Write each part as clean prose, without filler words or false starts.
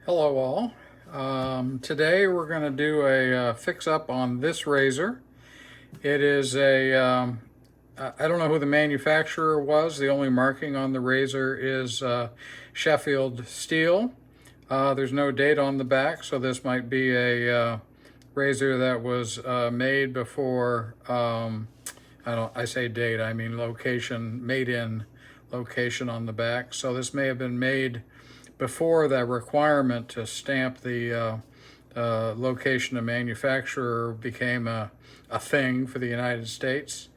Hello all. Today we're going to do a fix-up on this razor. It is I don't know who the manufacturer was. The only marking on the razor is Sheffield steel. There's no date on the back, so this might be a razor that was made before, I say date, I mean location, made in location on the back. So this may have been made before the requirement to stamp the location of manufacturer became a thing for the United States.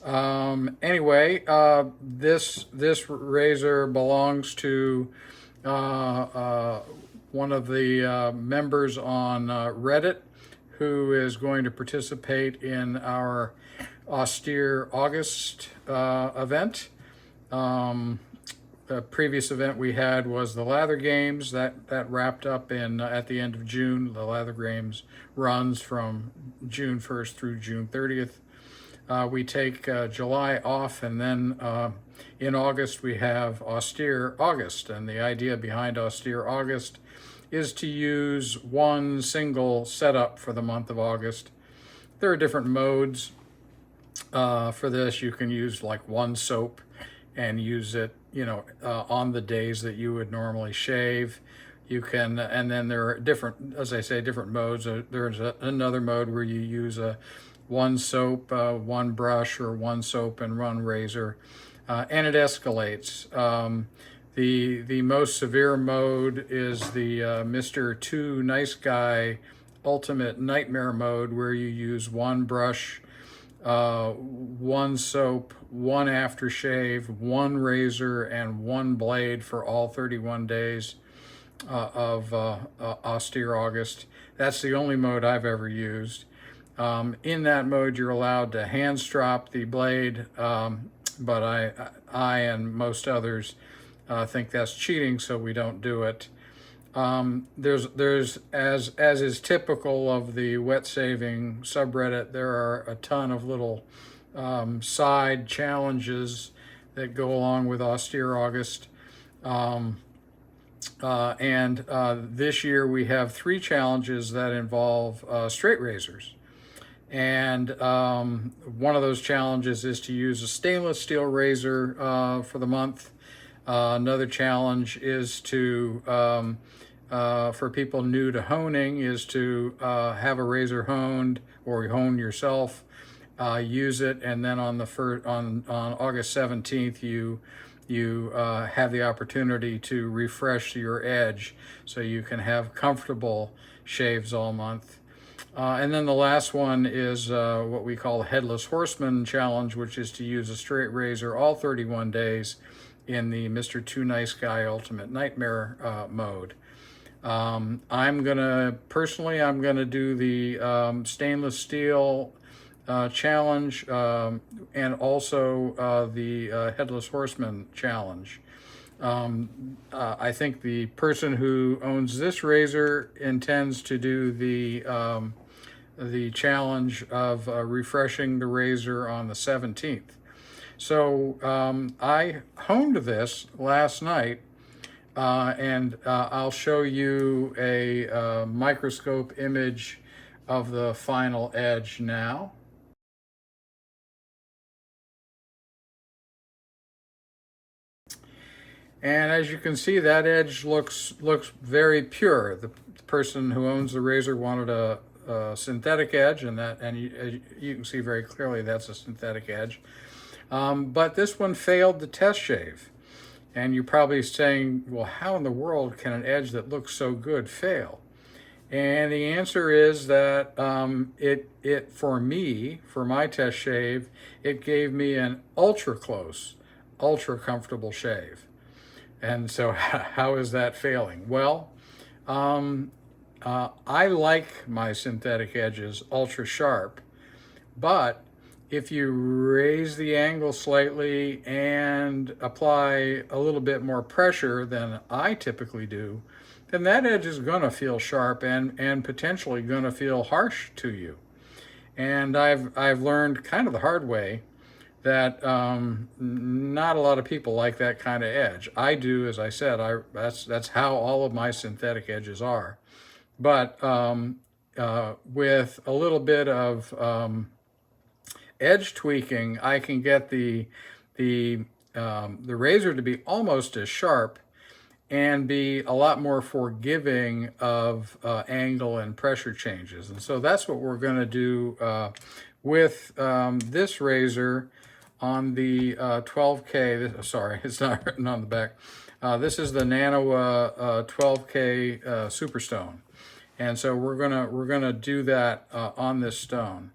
Anyway, this razor belongs to one of the members on Reddit, who is going to participate in our austere August event. The previous event we had was the Lather Games that wrapped up in at the end of June. The Lather Games runs from June 1st through June 30th. We take July off, and then in August we have Austere August. And the idea behind Austere August is to use one single setup for the month of August. There are different modes for this. You can use like one soap and use it, on the days that you would normally shave. You can, and then there are different, as I say, different modes. There's another mode where you use one soap, one brush, or one soap and one razor, and it escalates. The most severe mode is the Mr. Too Nice Guy Ultimate Nightmare mode, where you use one brush, one soap, one aftershave, one razor, and one blade for all 31 days of Austere August. That's the only mode I've ever used. In that mode, you're allowed to hand strop the blade, but I and most others think that's cheating, so we don't do it. There's as is typical of the wet saving subreddit, there are a ton of little side challenges that go along with Austere August. This year we have 3 challenges that involve straight razors. And one of those challenges is to use a stainless steel razor for the month. Another challenge is to for people new to honing, is to have a razor honed, or hone yourself, use it, and then on August 17th you have the opportunity to refresh your edge so you can have comfortable shaves all month. And then the last one is what we call the Headless Horseman Challenge, which is to use a straight razor all 31 days in the Mr. Too Nice Guy Ultimate Nightmare mode. I'm gonna do the stainless steel challenge, and also the Headless Horseman challenge. I think the person who owns this razor intends to do the challenge of refreshing the razor on the 17th. So I honed this last night, and I'll show you a microscope image of the final edge now. And as you can see, that edge looks very pure. The person who owns the razor wanted a synthetic edge, and you can see very clearly that's a synthetic edge. But this one failed the test shave. And you're probably saying, well, how in the world can an edge that looks so good fail? And the answer is that for me, for my test shave, it gave me an ultra close, ultra comfortable shave. And so how is that failing? Well, I like my synthetic edges ultra sharp, but if you raise the angle slightly and apply a little bit more pressure than I typically do, then that edge is going to feel sharp and potentially going to feel harsh to you. And I've learned kind of the hard way that not a lot of people like that kind of edge. I do, as I said. That's how all of my synthetic edges are. But with a little bit of edge tweaking, I can get the razor to be almost as sharp and be a lot more forgiving of angle and pressure changes. And so that's what we're going to do with this razor on the 12K. Sorry, it's not written on the back. This is the Nano 12K Superstone. And so we're gonna do that on this stone.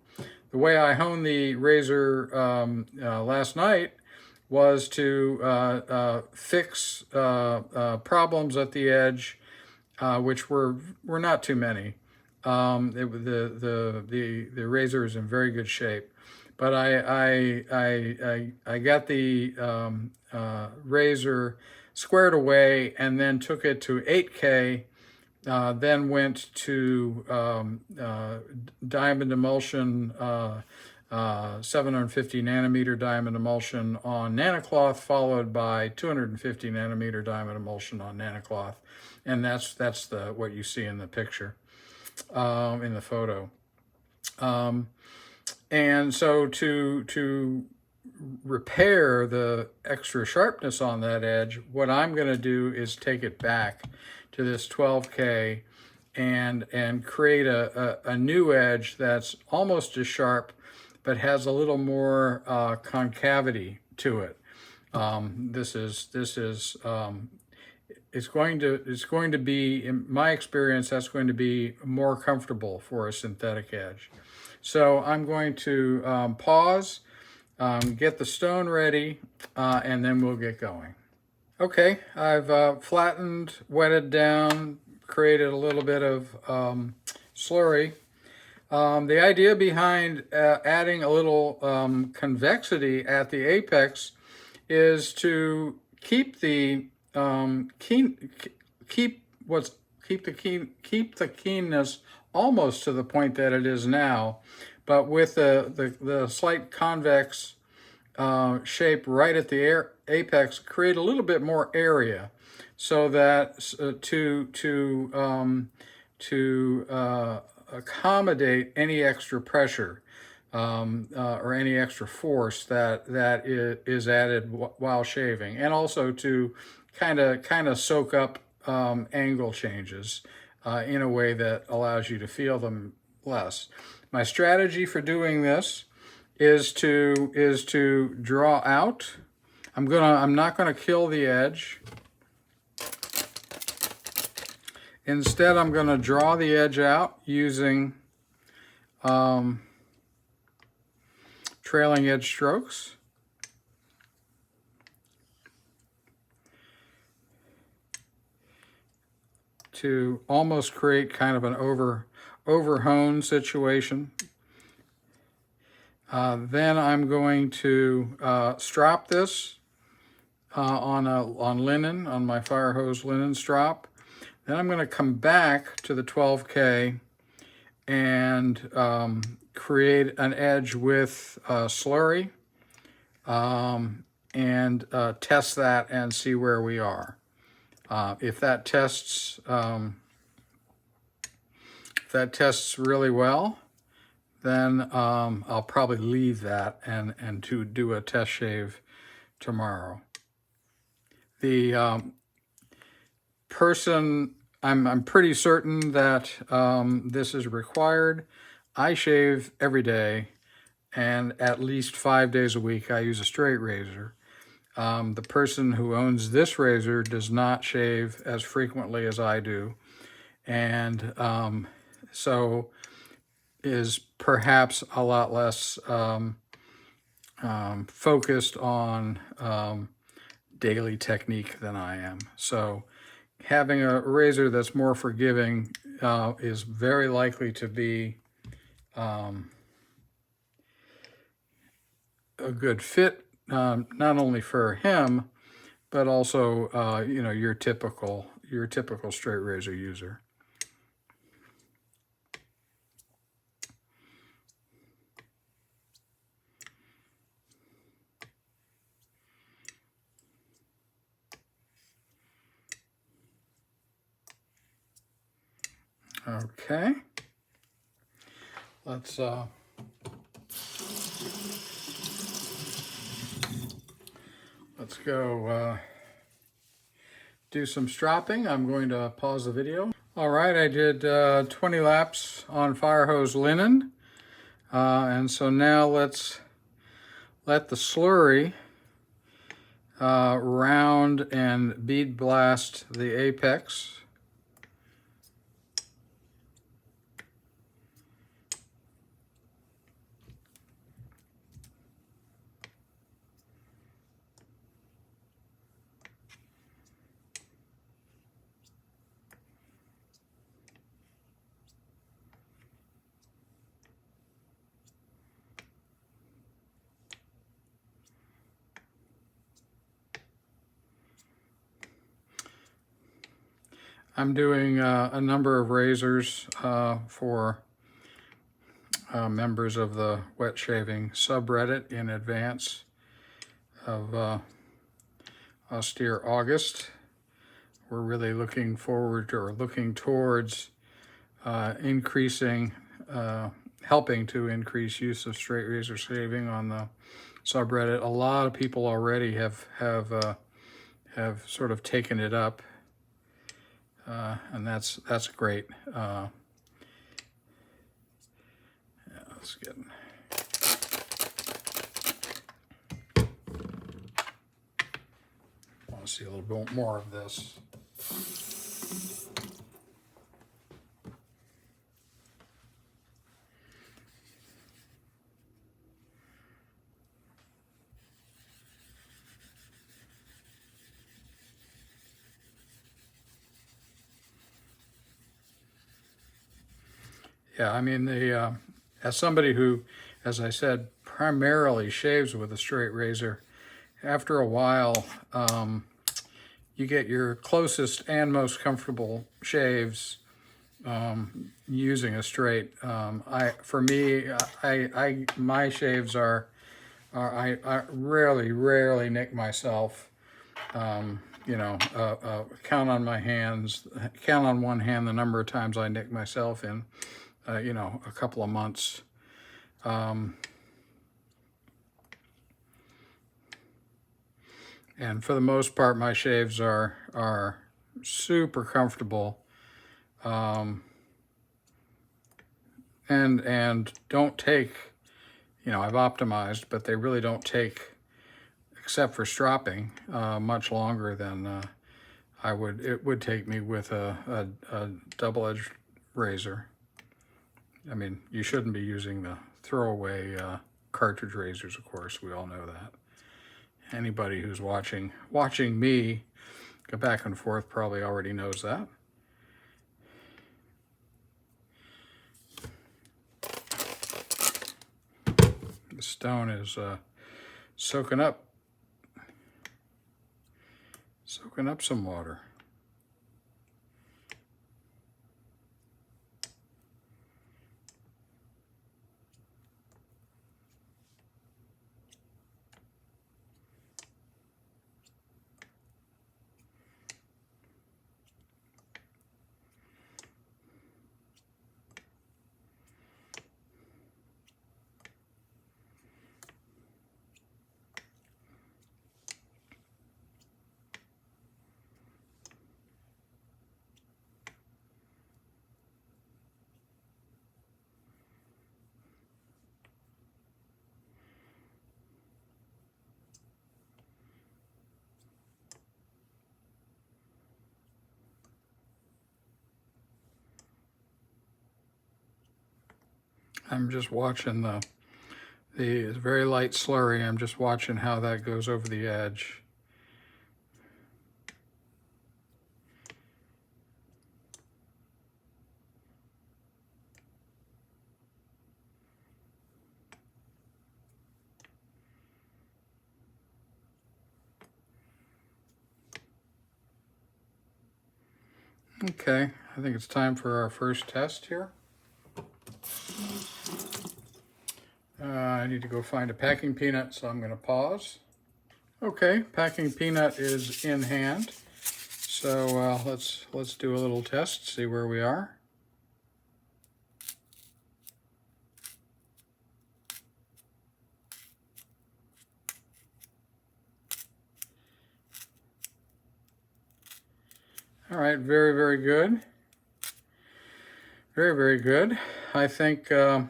The way I honed the razor last night was to fix problems at the edge, which were not too many. The razor is in very good shape, but I got the razor squared away and then took it to 8K. Then went to diamond emulsion, 750 nanometer diamond emulsion on nanocloth, followed by 250 nanometer diamond emulsion on nanocloth, and that's what you see in the picture, in the photo. And so to repair the extra sharpness on that edge, what I'm going to do is take it back to this 12K and create a new edge that's almost as sharp, but has a little more concavity to it. It's going to be, in my experience, that's going to be more comfortable for a synthetic edge. So I'm going to pause, get the stone ready, and then we'll get going. Okay, I've flattened, wetted down, created a little bit of slurry. The idea behind adding a little convexity at the apex is to keep the keenness almost to the point that it is now, but with the slight convex shape right at the apex, create a little bit more area, so that to accommodate any extra pressure or any extra force that is added while shaving, and also to kind of soak up angle changes in a way that allows you to feel them less. My strategy for doing this is to draw out. I'm not gonna kill the edge. Instead, I'm gonna draw the edge out using trailing edge strokes. To almost create kind of an over-hone situation. Then I'm going to strop this on linen, on my fire hose linen strop. Then I'm going to come back to the 12K and create an edge with slurry and test that and see where we are. If that tests really well, then I'll probably leave that and to do a test shave tomorrow. The person, I'm pretty certain that this is required. I shave every day, and at least 5 days a week I use a straight razor. The person who owns this razor does not shave as frequently as I do, and so is perhaps a lot less focused on daily technique than I am. So having a razor that's more forgiving is very likely to be a good fit, not only for him, but also your typical straight razor user. Okay. Let's go do some stropping. I'm going to pause the video. All right, I did 20 laps on fire hose linen. And so now let's let the slurry round and bead blast the apex. I'm doing a number of razors for members of the wet shaving subreddit in advance of austere August. We're really looking forward to, or looking towards increasing, helping to increase use of straight razor shaving on the subreddit. A lot of people already have sort of taken it up. And that's great. Let's get. I want to see a little bit more of this. Yeah, I mean, as somebody who, as I said, primarily shaves with a straight razor, after a while, you get your closest and most comfortable shaves using a straight. For me, my shaves I rarely nick myself. You know, count on my hands, count on one hand the number of times I nick myself in, you know, a couple of months. And for the most part, my shaves are super comfortable, and don't take, you know, I've optimized, but they really don't take, except for stropping, much longer than it would take me with a double-edged razor. I mean, you shouldn't be using the throwaway cartridge razors, of course. We all know that. Anybody who's watching me go back and forth probably already knows that. The stone is soaking up some water. I'm just watching the very light slurry. I'm just watching how that goes over the edge. Okay, I think it's time for our first test here. I need to go find a packing peanut, so I'm going to pause. Okay, packing peanut is in hand. So let's do a little test, see where we are. All right, very, very good. Very, very good. I think I'll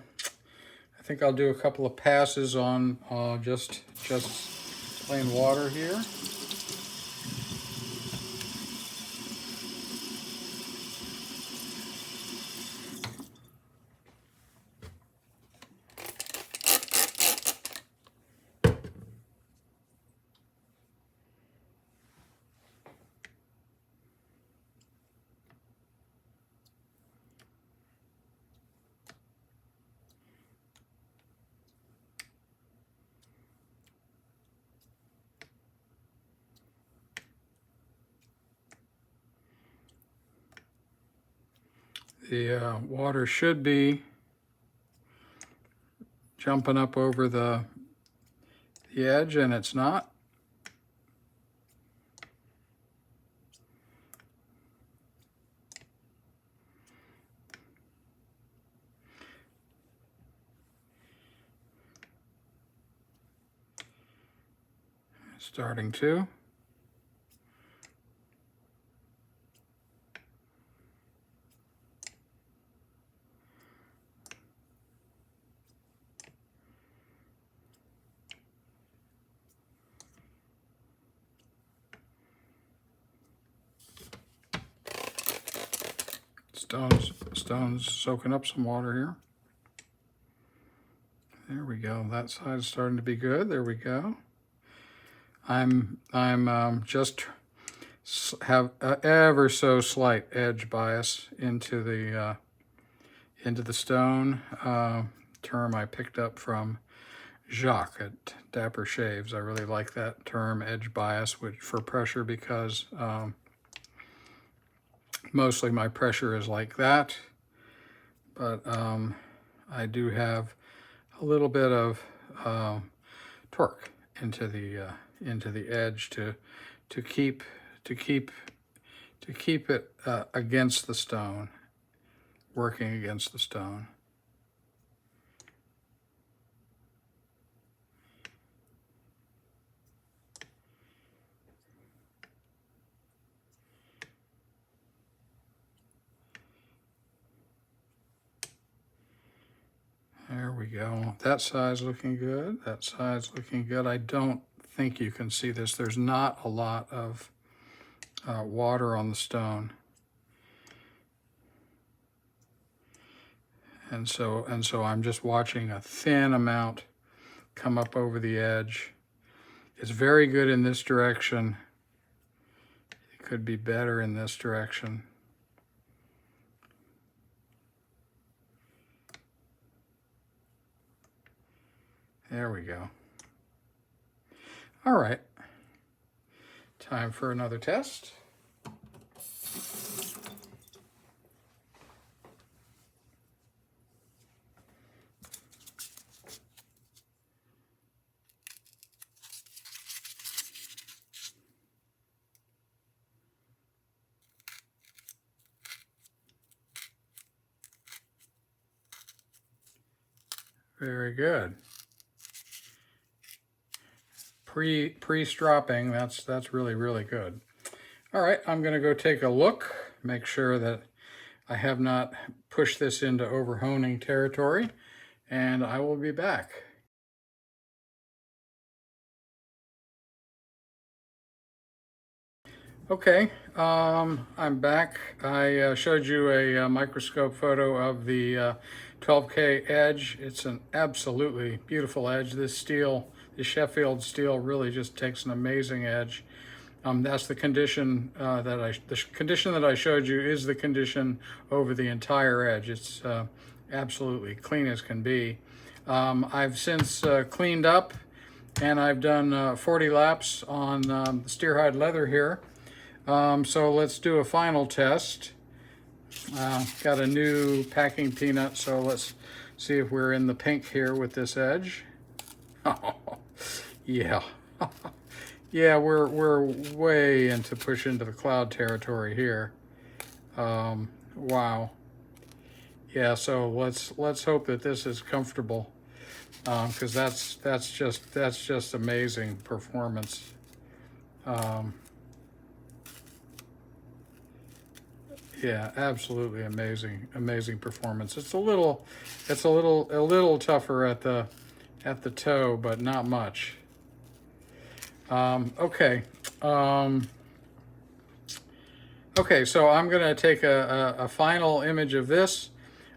do a couple of passes on just plain water here. The water should be jumping up over the edge, and it's not. Starting to. Stone's soaking up some water here. There we go. That side's starting to be good. There we go. I'm just have ever so slight edge bias into the stone. Term I picked up from Jacques at Dapper Shaves. I really like that term, edge bias, for pressure, because mostly my pressure is like that, but I do have a little bit of torque into the edge to keep it against the stone, working against the stone. There we go. That side's looking good. That side's looking good. I don't think you can see this. There's not a lot of water on the stone. And so I'm just watching a thin amount come up over the edge. It's very good in this direction. It could be better in this direction. There we go. All right. Time for another test. Very good. Pre-stropping, that's really, really good. All right, I'm gonna go take a look, make sure that I have not pushed this into overhoning territory, and I will be back. Okay, I'm back. I showed you a microscope photo of the 12K edge. It's an absolutely beautiful edge. This steel, the Sheffield steel, really just takes an amazing edge. That's the condition the condition that I showed you is the condition over the entire edge. It's absolutely clean as can be. I've since cleaned up, and I've done 40 laps on the steer hide leather here. So let's do a final test. Got a new packing peanut, so let's see if we're in the pink here with this edge. Oh, yeah. Yeah, we're way into push into the cloud territory here. Wow. Yeah, so let's hope that this is comfortable, because that's just amazing performance. Yeah, absolutely amazing performance. It's a little tougher at the toe, but not much. Okay. Um, okay, so I'm going to take a final image of this,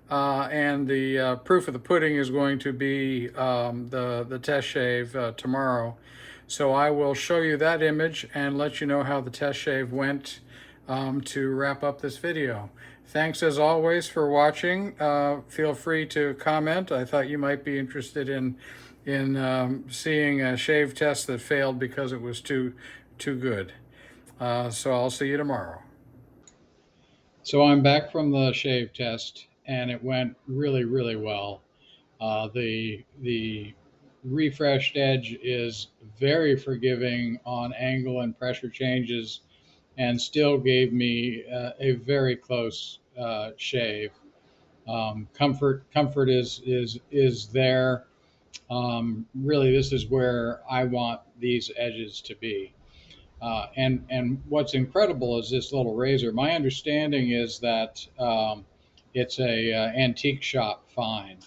and the proof of the pudding is going to be the test shave tomorrow. So I will show you that image and let you know how the test shave went to wrap up this video. Thanks as always for watching. Feel free to comment. I thought you might be interested in seeing a shave test that failed because it was too good. So I'll see you tomorrow. So I'm back from the shave test, and it went really well. The refreshed edge is very forgiving on angle and pressure changes, and still gave me a very close shave. Comfort is there. Really, this is where I want these edges to be. And what's incredible is this little razor. My understanding is that it's a antique shop find,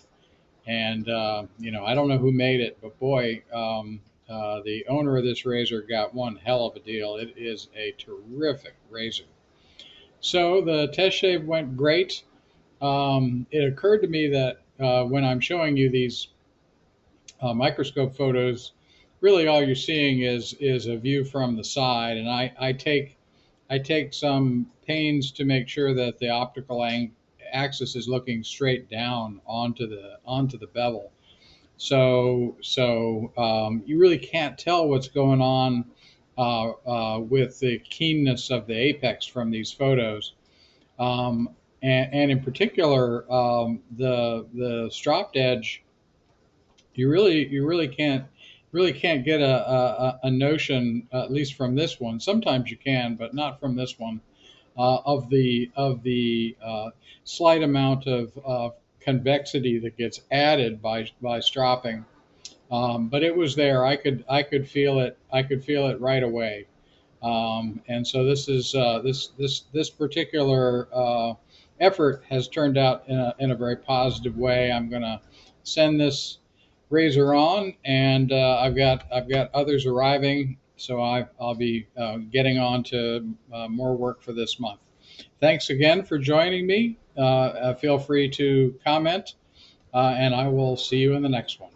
and I don't know who made it, but boy, the owner of this razor got one hell of a deal. It is a terrific razor. So the test shave went great. It occurred to me that when I'm showing you these microscope photos, really all you're seeing is a view from the side, and I take some pains to make sure that the optical axis is looking straight down onto the bevel. So you really can't tell what's going on with the keenness of the apex from these photos. And in particular, the stropped edge, you really can't get a notion, at least from this one. Sometimes you can, but not from this one, of the slight amount of convexity that gets added by stropping. But it was there. I could feel it. I could feel it right away. And so this particular effort has turned out in a very positive way. I'm going to send this razor on, and I've got others arriving, so I'll be getting on to more work for this month. Thanks again for joining me. Feel free to comment, and I will see you in the next one.